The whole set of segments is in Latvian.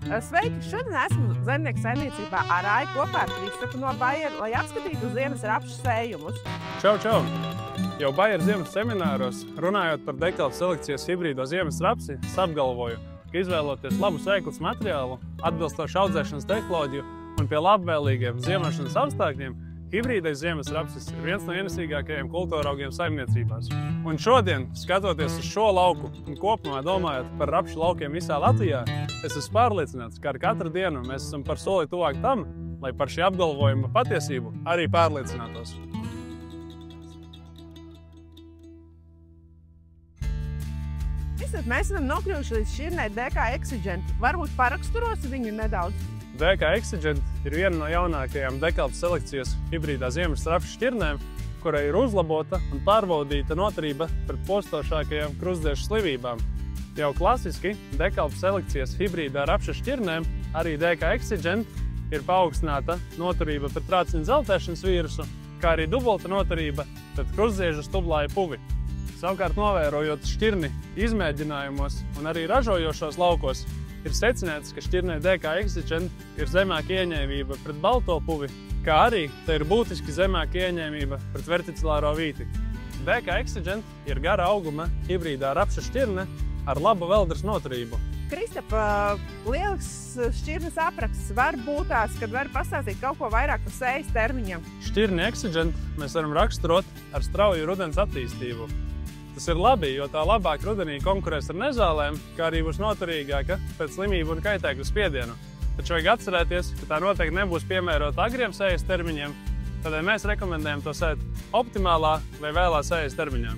Sveiki! Šodien esmu zemnieku saimniecībā ar Aiku kopā ar Kristapu no Bayer, lai apskatītu ziemas rapšu sējumus. Čau! Jau Bayer ziemas semināros, runājot par dekalpu selekcijas hibrīdo ziemas rapsi, es apgalvoju, ka izvēloties labu sēklas materiālu, atbilstošu audzēšanas tehnoloģiju un pie labvēlīgiem ziemošanas apstākļiem, hibrīdais ziemas rapsis ir viens no ienesīgākajiem kultūraugiem saimniecībās. Un šodien, skatoties uz šo lauku un kopumā domājot par rapšu laukiem visā Latvijā, es esmu pārliecināts, ka ar katru dienu mēs esam par soli tuvāk tam, lai par šī apgalvojuma patiesību arī pārliecinātos. Mēs esam nokļuvuši līdz šķirnei DK Exigent. Varbūt paraksturosi viņu nedaudz? DK Exigent ir viena no jaunākajām dekalpu selekcijas hibrīdā ziemas rapšu šķirnēm, kurai ir uzlabota un pārbaudīta noturība pret postošākajām krustdiešu slimībām. Jau klasiski dekalpu selekcijas hibrīdā rapšu šķirnēm, arī DK Exigent, ir paaugstināta noturība pret trāciņu zeltēšanas vīrusu, kā arī dubulta noturība pret krustdiežu stublāju puvi. Savukārt, novērojot šķirni izmēģinājumos un arī ražojošos laukos, ir secināts, ka šķirnei DK Exigent ir zemāka ieņēmība pret balto puvi, kā arī te ir būtiski zemāka ieņēmība pret verticilāro vīti. DK Exigent ir gara auguma hibrīdā rapšu šķirne ar labu veldres noturību. Kristap, lielisks šķirnes apraksts. Varbūt tās, kad var pastāstīt kaut ko vairāk par sējas termiņam. Šķirni Exigent mēs varam raksturot ar strauju rudens attīstību. Tas ir labi, jo tā labāk rudenī konkurēs ar nezālēm, kā arī būs noturīgāka pēc slimību un kaitēkļu spiedienu. Taču vajag atcerēties, ka tā noteikti nebūs piemērota agriem sējas termiņiem, tādēļ mēs rekomendējam to sēt optimālā vai vēlā sējas termiņā.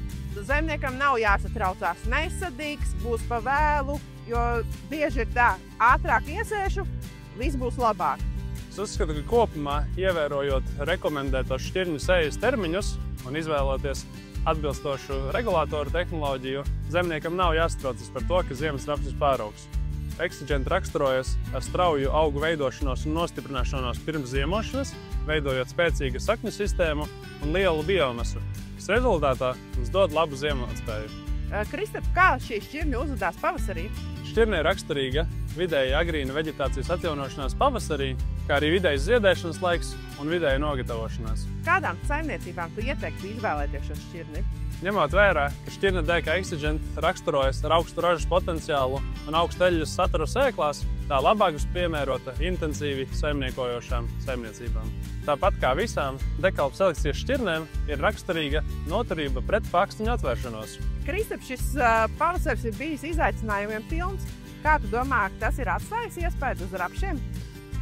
Zemniekam nav jāsatraucās nesadīgs, būs pa vēlu, jo bieži ir tā, ātrāk iesēšu, viss būs labāk. Es uzskatu, ka kopumā, ievērojot rekomendētos šķirņu sējas termiņus un izvēloties atbilstošu regulātoru tehnoloģiju, zemniekam nav jāsatraucas par to, ka ziemas rapsis pāraugs. Exigent raksturojas ar strauju augu veidošanos un nostiprināšanos pirms ziemošanas, veidojot spēcīgu sakņu sistēmu un lielu biomasu, kas rezultātā mums dod labu ziemotspēju. Kristap, kā šī šķirne uzvedās pavasarī? Šķirne ir raksturīga vidēji agrīna veģetācijas atjaunošanās pavasarī, kā arī vidējs ziedēšanas laiks un vidēja nogatavošanās. Kādām saimniecībām tu ieteiktu izvēlēties šo šķirni? Ņemot vērā, ka šķirne DK Exigent raksturojas ar augstu ražas potenciālu un augstu eļļas saturu sēklās, tā labāk piemērota intensīvi saimniekojošām saimniecībām. Tāpat kā visām dekalpu selekcijas šķirnēm ir raksturīga noturība pret pākstiņu atvēršanos. Kristap, šis pavasaris ir bijis izaicinājumiem pilns. Kā tu domā, tas ir atstājis iespēju uz rapšiem?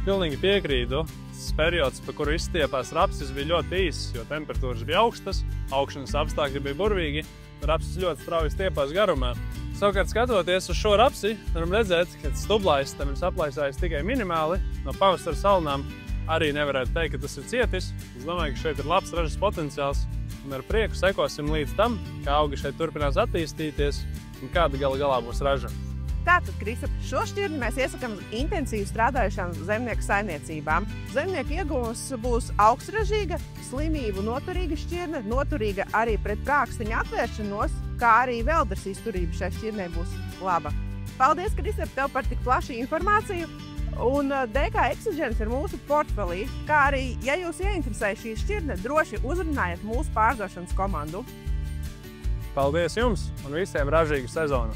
Pilnīgi piekrītu. Tas periods, pa kuru izstiepās rapsis, bija ļoti īss, jo temperatūras bija augstas, augšanas apstākļi bija burvīgi, un rapsis ļoti strauji stiepās garumā. Savukārt, skatoties uz šo rapsi, varam redzēt, ka stublājs tam ir saplaisājis tikai minimāli. No pavasara salnām arī nevarētu teikt, ka tas ir cietis. Es domāju, ka šeit ir labs ražas potenciāls, un ar prieku sekosim līdz tam, kā augi šeit turpinās attīstīties un kāda galā būs raža. Tātad, Kristap, šo šķirni mēs iesakām intensīvi strādājušām zemnieku saimniecībām. Zemnieku ieguvums būs augstsražīga, slimību noturīga šķirne, noturīga arī pret pākstiņu atvēršanos, kā arī veldres izturība šai šķirnei būs laba. Paldies, Kristap, tev par tik plašu informāciju. Un DK Exigent ir mūsu portfelī, kā arī, ja jūs ieinteresē šī šķirne, droši uzrunājiet mūsu pārdošanas komandu. Paldies jums un visiem ražīgu sezonu!